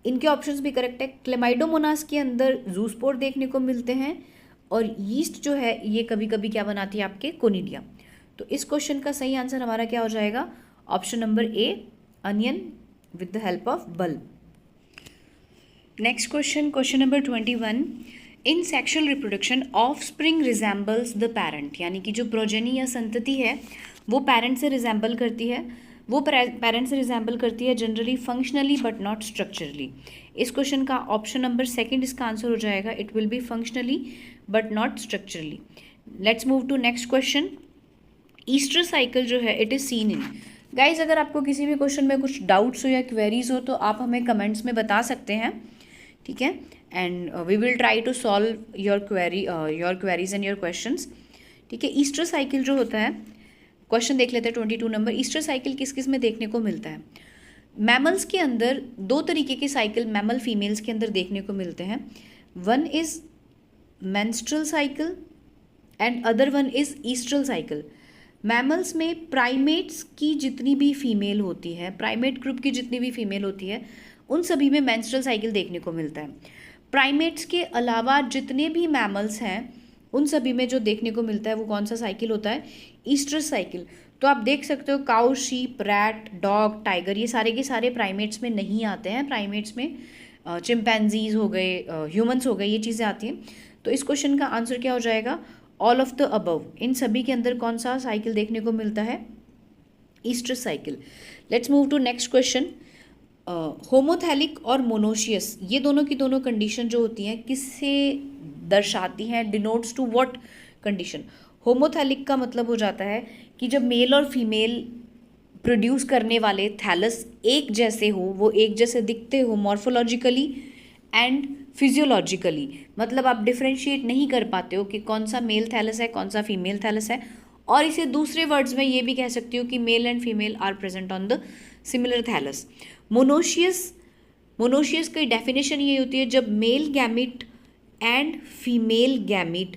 इनके ऑप्शंस भी करेक्ट है। क्लेमाइडोमोनास के अंदर जूस्पोर देखने को मिलते हैं और यीस्ट जो है ये कभी कभी क्या बनाती है? आपके कोनिडिया। तो इस क्वेश्चन का सही आंसर हमारा क्या हो जाएगा? Option number A, onion with the help of bulb. Next question, question number 21। In sexual reproduction offspring resembles the parent, यानी कि जो प्रोजेनी या संतति है वो पैरेंट से रिजेंबल करती है। वो पेरेंट से रिजेंबल करती है generally functionally but not structurally. इस क्वेश्चन का ऑप्शन नंबर सेकंड इसका आंसर हो जाएगा। It will be functionally but not structurally. Let's move to next question. Oestrous cycle जो है it is seen in. Guys अगर आपको किसी भी क्वेश्चन में कुछ डाउट्स हो या क्वेरीज हो तो आप हमें कमेंट्स में बता सकते हैं। ठीक है, and we will try to solve your queries and your questions. ठीक है, ईस्टर साइकिल जो होता है, क्वेश्चन देख लेते हैं 22 नंबर। ईस्टर साइकिल किस किस में देखने को मिलता है? मैमल्स के अंदर दो तरीके के साइकिल मैमल फीमेल्स के अंदर देखने को मिलते हैं। One is menstrual cycle and other one is oestrus cycle. Mammals में प्राइमेट्स की जितनी भी फीमेल होती है, प्राइमेट ग्रुप की जितनी भी फीमेल होती है, उन सभी में मेंस्ट्रुअल साइकिल देखने को मिलता है। प्राइमेट्स के अलावा जितने भी मैमल्स हैं उन सभी में जो देखने को मिलता है वो कौन सा साइकिल होता है? Oestrous cycle. तो आप देख सकते हो cow, sheep, rat, dog, tiger, ये सारे के सारे प्राइमेट्स में नहीं आते हैं। प्राइमेट्स में चिंपैंजीज हो गए, ह्यूमंस हो गए, ये चीज़ें आती हैं। तो इस क्वेश्चन का आंसर क्या हो जाएगा? All of the above. इन सभी के अंदर कौन सा साइकिल देखने को मिलता है? Oestrous cycle. Let's move to next question. Homothallic और मोनोशियस, ये दोनों की दोनों कंडीशन जो होती हैं किससे दर्शाती हैं? Denotes to what condition? Homothallic का मतलब हो जाता है कि जब मेल और फीमेल प्रोड्यूस करने वाले थैलस एक जैसे हो, वो एक जैसे दिखते हो मॉर्फोलॉजिकली एंड फिजियोलॉजिकली। मतलब आप डिफ्रेंशिएट नहीं कर पाते हो कि कौन सा मेल थैलस है कौन सा फीमेल थैलस है। और इसे दूसरे वर्ड्स में ये भी कह सकती हो कि male and female are present on the similar thallus. Monoecious की डेफिनेशन ये होती है जब male gamete and female gamete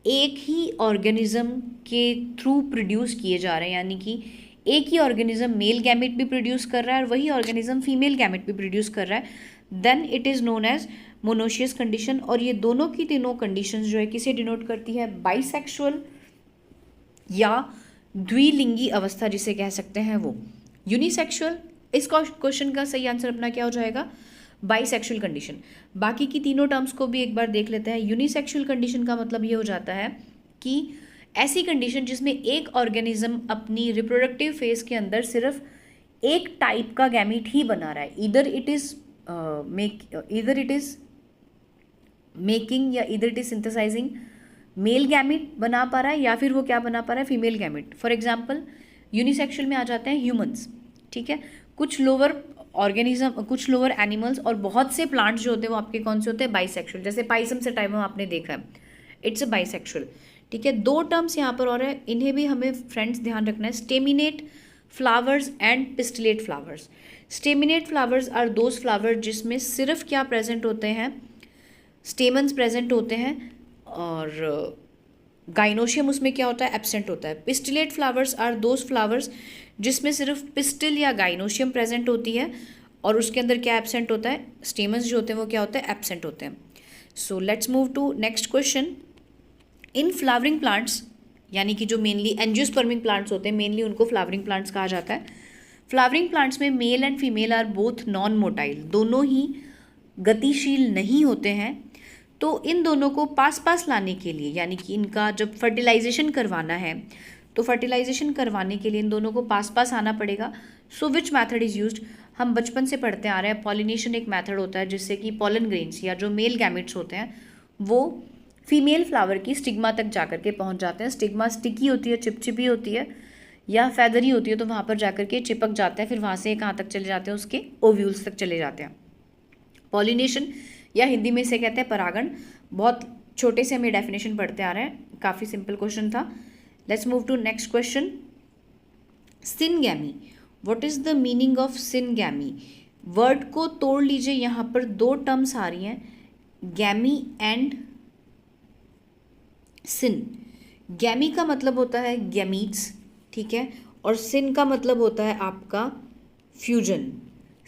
एक ही ऑर्गेनिज्म के थ्रू प्रोड्यूस किए जा रहे हैं, यानी कि एक ही ऑर्गेनिज्म मेल गैमिट भी प्रोड्यूस कर रहा है और वही ऑर्गेनिज्म फीमेल गैमिट भी प्रोड्यूस कर रहा है, then it is known as monoecious condition. और ये दोनों की तीनों कंडीशंस जो है किसे डिनोट करती है? बाइसेक्सुअल या द्विलिंगी अवस्था जिसे कह सकते हैं वो। यूनिसेक्सुअल, इस क्वेश्चन का सही आंसर अपना क्या हो जाएगा? Bisexual condition. बाकी की तीनों टर्म्स को भी एक बार देख लेते हैं। यूनिसेक्सुअल कंडीशन का मतलब ये हो जाता है कि ऐसी कंडीशन जिसमें एक ऑर्गेनिज्म अपनी रिप्रोडक्टिव फेज के अंदर सिर्फ एक टाइप का गैमीट ही बना रहा है। इधर इट इज मेकिंग या इधर it is synthesising male gamete बना पा रहा है या फिर वो क्या बना पा रहा है? Female gamete. For example unisexual में आ जाते हैं ह्यूमंस। ठीक है, कुछ लोअर ऑर्गेनिज्म, कुछ लोअर एनिमल्स और बहुत से प्लांट्स जो होते हैं वो आपके कौन से होते हैं? बाइसेक्सुअल। जैसे पाइसम से टाइम आपने देखा है, इट्स अ बाइसेक्सुअल। ठीक है, दो टर्म्स यहाँ पर और है, इन्हें भी हमें फ्रेंड्स ध्यान रखना है। Staminate flowers and pistillate flowers. Staminate flowers are those flower जिसमें सिर्फ क्या प्रेजेंट होते हैं? स्टेमन्स प्रेजेंट होते हैं और गाइनोशियम उसमें क्या होता है, एब्सेंट होता है। Pistillate flowers are those flowers जिसमें सिर्फ पिस्टिल या गाइनोशियम प्रेजेंट होती है और उसके अंदर क्या एब्सेंट होता है, स्टेमन्स जो होते हैं वो क्या होते हैं, एब्सेंट होते हैं। So let's move to next question. In flowering plants, यानी कि जो मेनली एंजियोस्पर्मिंग प्लांट्स होते हैं, मेनली उनको फ्लावरिंग प्लांट्स कहा जाता है। फ्लावरिंग प्लांट्स में male and female are both non motile, दोनों ही गतिशील नहीं होते हैं। तो इन दोनों को पास पास लाने के लिए, यानी कि इनका जब फर्टिलाइजेशन करवाना है तो फर्टिलाइजेशन करवाने के लिए इन दोनों को पास पास आना पड़ेगा। सो विच मैथड इज़ यूज्ड, हम बचपन से पढ़ते आ रहे हैं, पॉलिनेशन एक मेथड होता है जिससे कि पॉलन ग्रेन्स या जो मेल गैमेट्स होते हैं वो फीमेल फ्लावर की स्टिग्मा तक जाकर के पहुंच जाते हैं। स्टिग्मा स्टिकी होती है, चिपचिपी होती है या फैदरी होती है, तो वहाँ पर जाकर के चिपक जाते हैं, फिर वहाँ से कहाँ तक चले जाते हैं, उसके ओव्यूल्स तक चले जाते हैं। पॉलिनेशन या हिंदी में इसे कहते हैं परागण। बहुत छोटे से हम ये डेफिनेशन पढ़ते आ रहे हैं, काफ़ी सिंपल क्वेश्चन था। Let's move to next question. Syngamy, what is the meaning of syngamy? Word को तोड़ लीजिए, यहाँ पर दो टर्म्स आ रही हैं, गैमी एंड सिन। गैमी का मतलब होता है गैमीट्स, ठीक है, और सिन का मतलब होता है आपका फ्यूजन।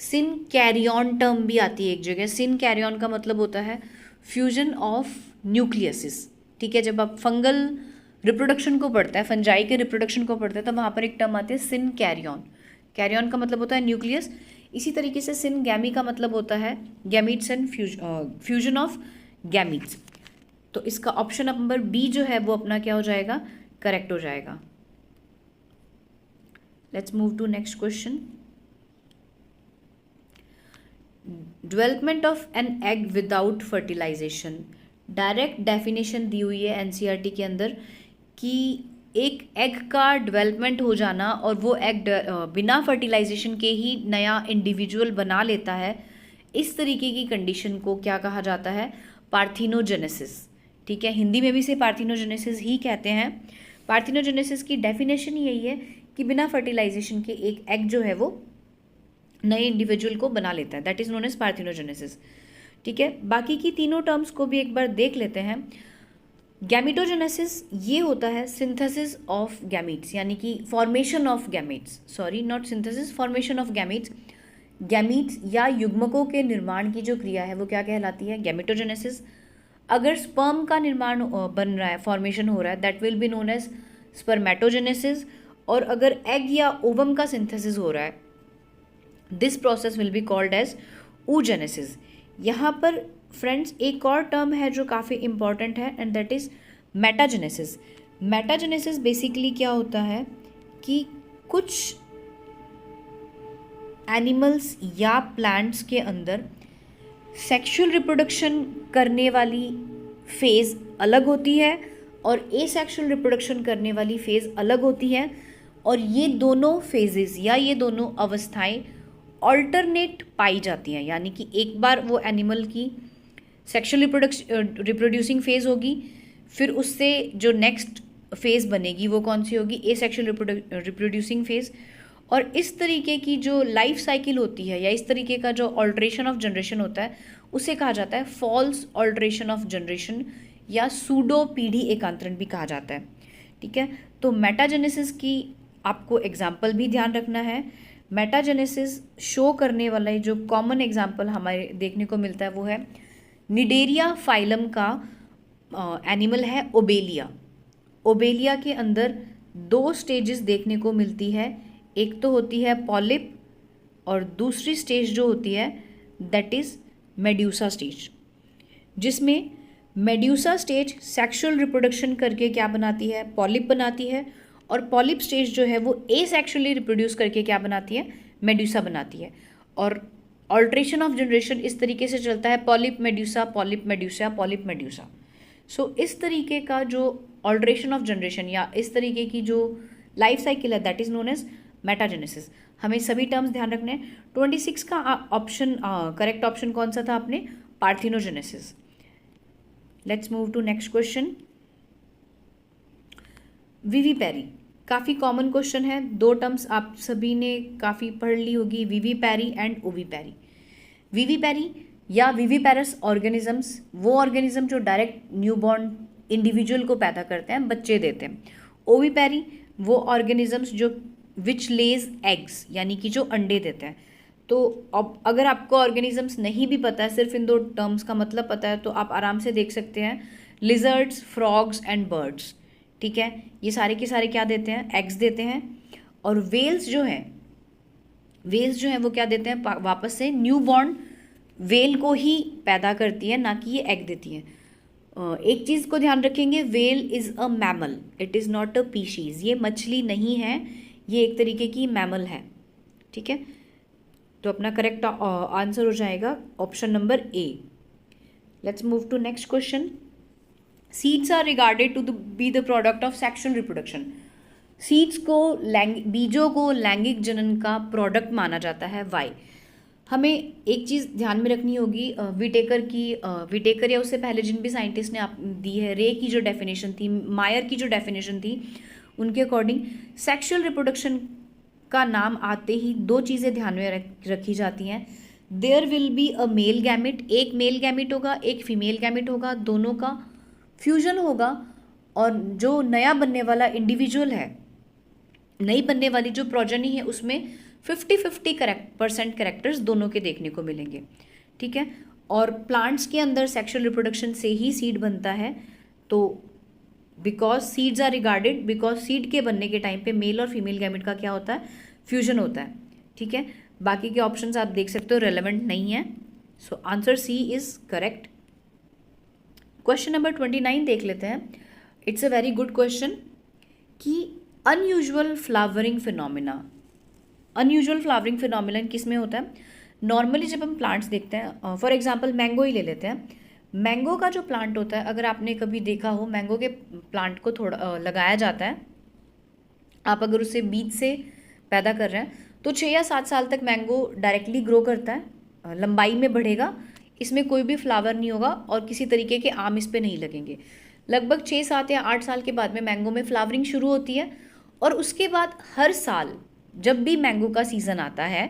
सिन कैरियन टर्म भी आती है एक जगह। सिन कैरियन का मतलब होता है फ्यूजन ऑफ न्यूक्लियसिस, ठीक है। जब आप फंगल रिप्रोडक्शन को पढ़ते हैं, फंजाई के रिप्रोडक्शन को पढ़ते हैं, तो वहाँ पर एक टर्म आती है सिन कैरियन। कैरियन का मतलब होता है न्यूक्लियस। इसी तरीके से सिन गैमी का मतलब होता है gametes and fusion of gametes. तो इसका ऑप्शन नंबर बी जो है वो अपना क्या हो जाएगा, करेक्ट हो जाएगा। Let's move to next question. Development of an egg without fertilisation. Direct definition दी हुई है एनसीईआरटी के अंदर कि एक एग का डेवलपमेंट हो जाना और वो एग बिना फर्टिलाइजेशन के ही नया इंडिविजुअल बना लेता है, इस तरीके की कंडीशन को क्या कहा जाता है, पार्थिनोजेनेसिस, ठीक है। हिंदी में भी इसे पार्थिनोजेनेसिस ही कहते हैं। पार्थिनोजेनेसिस की डेफिनेशन यही है कि बिना फर्टिलाइजेशन के एक एग जो है वो नए इंडिविजुअल को बना लेता है, that is known as parthenogenesis, ठीक है। बाकी की तीनों टर्म्स को भी एक बार देख लेते हैं। गैमिटोजेनेसिस ये होता है सिंथेसिस ऑफ गैमीट्स, यानी कि formation of gametes, sorry not synthesis, formation of gametes. Gametes या युग्मकों के निर्माण की जो क्रिया है वो क्या कहलाती है, गैमिटोजेनेसिस। अगर स्पर्म का निर्माण बन रहा है, फॉर्मेशन हो रहा है, that will be known as spermatogenesis. और अगर एग या ओवम का सिंथेसिस हो रहा है, this process will be called as oogenesis। यहाँ पर फ्रेंड्स एक और टर्म है जो काफ़ी इंपॉर्टेंट है and that is metagenesis. Metagenesis basically क्या होता है कि कुछ एनिमल्स या प्लांट्स के अंदर सेक्सुअल रिप्रोडक्शन करने वाली फेज़ अलग होती है और एसेक्सुअल रिप्रोडक्शन करने वाली फेज़ अलग होती है, और ये दोनों फेजेस या ये दोनों अवस्थाएं ऑल्टरनेट पाई जाती हैं। यानी कि एक बार वो एनिमल की सेक्सुअल रिप्रोड्यूसिंग फेज़ होगी, फिर उससे जो नेक्स्ट फेज़ बनेगी वो कौन सी होगी, एसेक्सुअल रिप्रोड्यूसिंग फेज़। और इस तरीके की जो लाइफ साइकिल होती है या इस तरीके का जो ऑल्ट्रेशन ऑफ जनरेशन होता है उसे कहा जाता है फॉल्स ऑल्ट्रेशन ऑफ जनरेशन या सूडो पीढ़ी एकांतरण भी कहा जाता है, ठीक है। तो मेटाजेनेसिस की आपको एग्जाम्पल भी ध्यान रखना है। मेटाजेनेसिस शो करने वाला जो कॉमन एग्जाम्पल हमारे देखने को मिलता है वो है निडेरिया फाइलम का एनिमल है ओबेलिया। ओबेलिया के अंदर दो स्टेजेस देखने को मिलती है, एक तो होती है पॉलिप और दूसरी स्टेज जो होती है दैट इज मेड्यूसा स्टेज, जिसमें मेड्यूसा स्टेज सेक्सुअल रिप्रोडक्शन करके क्या बनाती है, पॉलिप बनाती है, और पॉलिप स्टेज जो है वो एसेक्सुअली रिप्रोड्यूस करके क्या बनाती है, मेड्यूसा बनाती है। और ऑल्ट्रेशन ऑफ जनरेशन इस तरीके से चलता है polyp medusa, polyp medusa, polyp medusa. So इस तरीके का जो ऑल्ट्रेशन ऑफ जनरेशन या इस तरीके की जो लाइफ साइकिल है that is known as metagenesis. हमें सभी टर्म्स ध्यान रखने हैं। 26 का ऑप्शन करेक्ट ऑप्शन कौन सा था आपने, parthenogenesis. Let's move to next question. Vivipary काफ़ी कॉमन क्वेश्चन है, दो टर्म्स आप सभी ने काफ़ी पढ़ ली होगी, विविपैरी एंड ओविपैरी। विविपैरी या विविपैरस ऑर्गेनिजम्स वो ऑर्गेनिज्म जो डायरेक्ट न्यूबॉर्न इंडिविजुअल को पैदा करते हैं, बच्चे देते हैं। ओविपेरी वो ऑर्गेनिजम्स जो विच लेज एग्स, यानी कि जो अंडे देते हैं। तो अब अगर आपको ऑर्गेनिजम्स नहीं भी पता है, सिर्फ इन दो टर्म्स का मतलब पता है, तो आप आराम से देख सकते हैं लिजर्ड्स, फ्रॉग्स एंड बर्ड्स। ठीक है, ये सारे के सारे क्या देते हैं, एग्स देते हैं। और वेल्स जो है वो क्या देते हैं, वापस से न्यू बॉर्न वेल को ही पैदा करती है, ना कि ये एग देती है। एक चीज़ को ध्यान रखेंगे, whale is a mammal, it is not a pisces. ये मछली नहीं है, ये एक तरीके की मैमल है। ठीक है, तो अपना करेक्ट आंसर हो जाएगा option number A. Let's move to next question. Seeds are regarded to be the product of sexual reproduction. Seeds को बीजों को लैंगिक जनन का प्रोडक्ट माना जाता है, वाई? हमें एक चीज़ ध्यान में रखनी होगी, विटेकर या उससे पहले जिन भी साइंटिस्ट ने आप दी है, रे की जो डेफिनेशन थी, मायर की जो डेफिनेशन थी, उनके अकॉर्डिंग सेक्सुअल रिप्रोडक्शन का नाम आते ही दो चीज़ें ध्यान में रखी जाती हैं। There will be a male gamete, एक मेल गैमिट होगा, एक फीमेल गैमिट होगा, दोनों का फ्यूजन होगा, और जो नया बनने वाला इंडिविजुअल है, नई बनने वाली जो प्रोजनी है, उसमें 50-50% कैरेक्टर्स दोनों के देखने को मिलेंगे। ठीक है, और प्लांट्स के अंदर सेक्सुअल रिप्रोडक्शन से ही सीड बनता है। तो because seeds are regarded, because seed के बनने के टाइम पे मेल और फीमेल गैमेट का क्या होता है, फ्यूजन होता है। ठीक है, बाकी के ऑप्शंस आप देख सकते हो रेलेवेंट नहीं है, so answer C is correct. Question number 29 देख लेते हैं। It's a very good question कि unusual flowering phenomena. Unusual flowering phenomena किस में होता है? नॉर्मली जब हम प्लांट्स देखते हैं, फॉर एग्जांपल मैंगो ही ले लेते हैं। मैंगो का जो प्लांट होता है, अगर आपने कभी देखा हो, मैंगो के प्लांट को थोड़ा लगाया जाता है। आप अगर उसे बीज से पैदा कर रहे हैं तो 6 या 7 साल तक मैंगो डायरेक्टली ग्रो करता है, लंबाई में बढ़ेगा, इसमें कोई भी फ्लावर नहीं होगा और किसी तरीके के आम इस पे नहीं लगेंगे। लगभग 6, 7 या 8 साल के बाद में मैंगो में फ्लावरिंग शुरू होती है, और उसके बाद हर साल जब भी मैंगो का सीज़न आता है,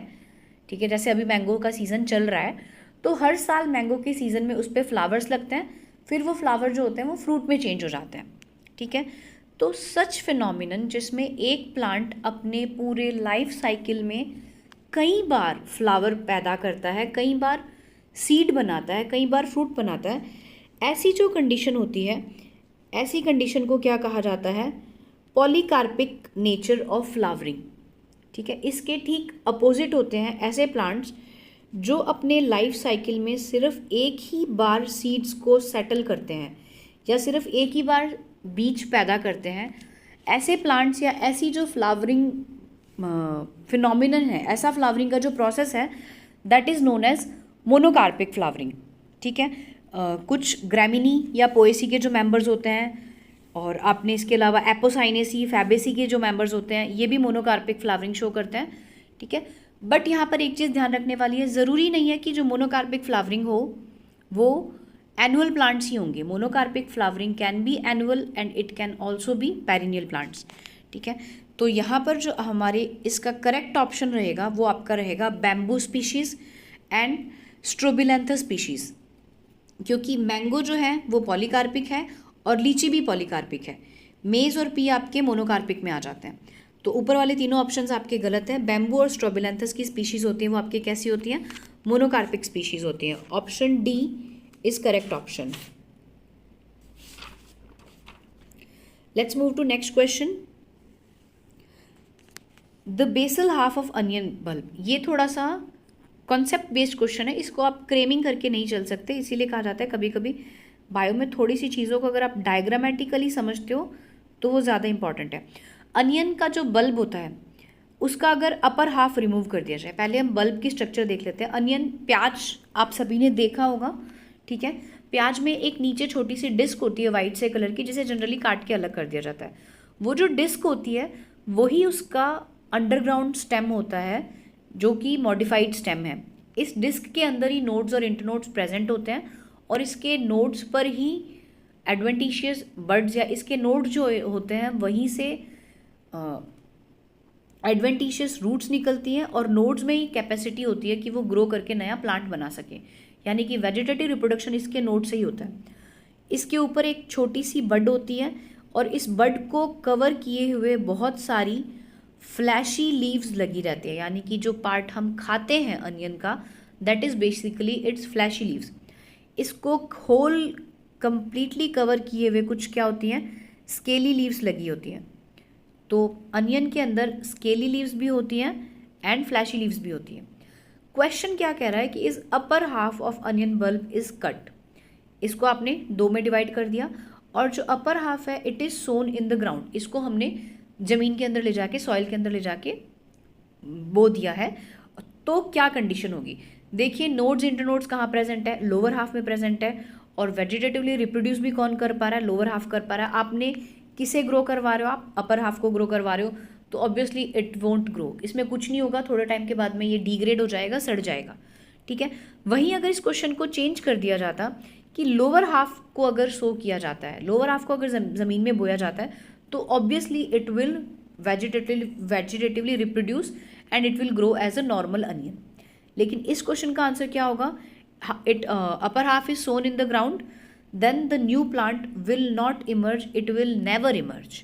ठीक है, जैसे अभी मैंगो का सीज़न चल रहा है, तो हर साल मैंगो के सीज़न में उस पर फ्लावर्स लगते हैं, फिर वो फ्लावर जो होते हैं वो फ्रूट में चेंज हो जाते हैं। ठीक है, तो सच फिनोमिनन जिसमें एक प्लांट अपने पूरे लाइफ साइकिल में कई बार फ्लावर पैदा करता है, कई बार सीड बनाता है, कई बार फ्रूट बनाता है, ऐसी जो कंडीशन होती है, ऐसी कंडीशन को क्या कहा जाता है? Polycarpic nature of flowering. ठीक है, इसके ठीक अपोजिट होते हैं ऐसे प्लांट्स जो अपने लाइफ साइकिल में सिर्फ एक ही बार सीड्स को सेटल करते हैं या सिर्फ एक ही बार बीज पैदा करते हैं। ऐसे प्लांट्स या ऐसी जो फ्लावरिंग फिनोमिनन है, ऐसा फ्लावरिंग का जो प्रोसेस है, that is known as monocarpic flowering. ठीक है, कुछ ग्रैमिनी या पोएसी के जो मेंबर्स होते हैं, और आपने इसके अलावा एपोसाइनेसी, फैबेसी के जो मेंबर्स होते हैं, ये भी मोनोकार्पिक फ्लावरिंग शो करते हैं। ठीक है, बट यहाँ पर एक चीज़ ध्यान रखने वाली है, ज़रूरी नहीं है कि जो मोनोकार्पिक फ्लावरिंग हो वो एनुअल प्लांट्स ही होंगे। Monocarpic flowering can be annual and it can also be perennial plants. ठीक है, तो यहाँ पर जो हमारे इसका करेक्ट ऑप्शन रहेगा वो आपका रहेगा बैम्बू स्पीशीज़ एंड स्ट्रोबिलेंथस स्पीशीज़, क्योंकि मैंगो जो है वो पॉलीकार्पिक है और लीची भी पॉलीकार्पिक है। मेज और पी आपके मोनोकार्पिक में आ जाते हैं। तो ऊपर वाले तीनों ऑप्शंस आपके गलत हैं। बैम्बू और स्ट्रोबिलेंथस की स्पीशीज़ होती हैं, वो आपके कैसी होती हैं? मोनोकार्पिक स्पीशीज़ होती हैं। Option D is correct option. Let's move to next question. The basal half of onion bulb, ये थोड़ा सा कॉन्सेप्ट बेस्ड क्वेश्चन है, इसको आप क्रेमिंग करके नहीं चल सकते, इसीलिए कहा जाता है कभी कभी बायो में थोड़ी सी चीज़ों को अगर आप डायग्रामेटिकली समझते हो तो वो ज़्यादा इंपॉर्टेंट है। अनियन का जो बल्ब होता है उसका अगर अपर हाफ रिमूव कर दिया जाए, पहले हम बल्ब की स्ट्रक्चर देख लेते हैं। अनियन, प्याज आप सभी ने देखा होगा, ठीक है, प्याज में एक नीचे छोटी सी डिस्क होती है वाइट से कलर की, जिसे जनरली काट के अलग कर दिया जाता है। वो जो डिस्क होती है वही उसका अंडरग्राउंड स्टेम होता है, जो कि मॉडिफाइड स्टेम है। इस डिस्क के अंदर ही नोड्स और इंटरनोड्स प्रेजेंट होते हैं, और इसके नोड्स पर ही एडवेंटिशियस बड्स या इसके नोड जो होते हैं वहीं से एडवेंटिशियस रूट्स निकलती हैं, और नोड्स में ही कैपेसिटी होती है कि वो ग्रो करके नया प्लांट बना सके, यानी कि वेजिटेटिव रिप्रोडक्शन इसके नोड से ही होता है। इसके ऊपर एक छोटी सी बड होती है और इस बड को कवर किए हुए बहुत सारी फ्लैशी लीव्स लगी रहती है, यानी कि जो पार्ट हम खाते हैं अनियन का, that is basically it's flashy leaves. इसको होल कंप्लीटली कवर किए हुए कुछ क्या होती हैं, स्केली लीव्स लगी होती हैं। तो अनियन के अंदर स्केली लीव्स भी होती हैं एंड फ्लैशी लीव्स भी होती हैं। क्वेश्चन क्या कह रहा है कि is upper half of onion bulb is cut. इसको आपने दो में डिवाइड कर दिया और जो अपर हाफ है it is sown in the ground, इसको हमने जमीन के अंदर ले जाके, सॉइल के अंदर ले जाके बो दिया है। तो क्या कंडीशन होगी, देखिए नोड्स इंटरनोड्स कहाँ प्रेजेंट है, लोअर हाफ में प्रेजेंट है, और वेजिटेटिवली रिप्रोड्यूस भी कौन कर पा रहा है, लोअर हाफ कर पा रहा है। आपने किसे ग्रो करवा रहे हो, आप अपर हाफ को ग्रो करवा रहे हो, तो ऑब्वियसली इट वोंट ग्रो, इसमें कुछ नहीं होगा, थोड़े टाइम के बाद में ये डिग्रेड हो जाएगा, सड़ जाएगा, ठीक है। वहीं अगर इस क्वेश्चन को चेंज कर दिया जाता कि लोअर हाफ को अगर सो किया जाता है, लोअर हाफ को अगर ज़मीन में बोया जाता है, तो obviously it will vegetatively reproduce and it will grow as a normal onion. लेकिन इस क्वेश्चन का आंसर क्या होगा, it upper half is sown in the ground, then the new plant will not emerge, it will never emerge,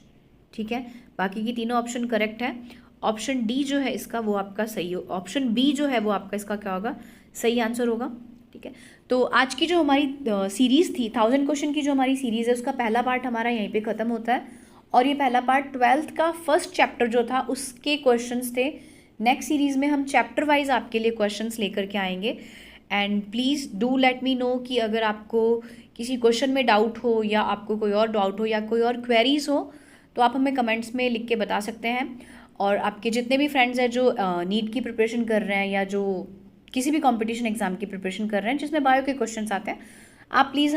ठीक है। बाकी की तीनों ऑप्शन करेक्ट है। ऑप्शन डी जो है इसका वो आपका सही हो, ऑप्शन बी जो है वो आपका इसका क्या होगा, सही आंसर होगा, ठीक है। तो आज की जो हमारी सीरीज़ थी 1000 क्वेश्चन की, जो हमारी सीरीज़ है उसका पहला पार्ट हमारा यहीं पे ख़त्म होता है। और ये पहला पार्ट 12th का फर्स्ट चैप्टर जो था उसके क्वेश्चंस थे। नेक्स्ट सीरीज़ में हम चैप्टर वाइज आपके लिए क्वेश्चंस लेकर के आएंगे। And please do let me know कि अगर आपको किसी क्वेश्चन में डाउट हो या आपको कोई और डाउट हो या कोई और क्वेरीज हो तो आप हमें कमेंट्स में लिख के बता सकते हैं। और आपके जितने भी फ्रेंड्स हैं जो नीट की प्रिपरेशन कर रहे हैं या जो किसी भी कंपटीशन एग्जाम की प्रिपरेशन कर रहे हैं जिसमें बायो के क्वेश्चंस आते हैं, आप प्लीज़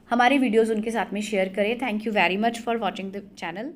हमारे वीडियोज़ उनके साथ में शेयर करें। Thank you very much for watching the channel.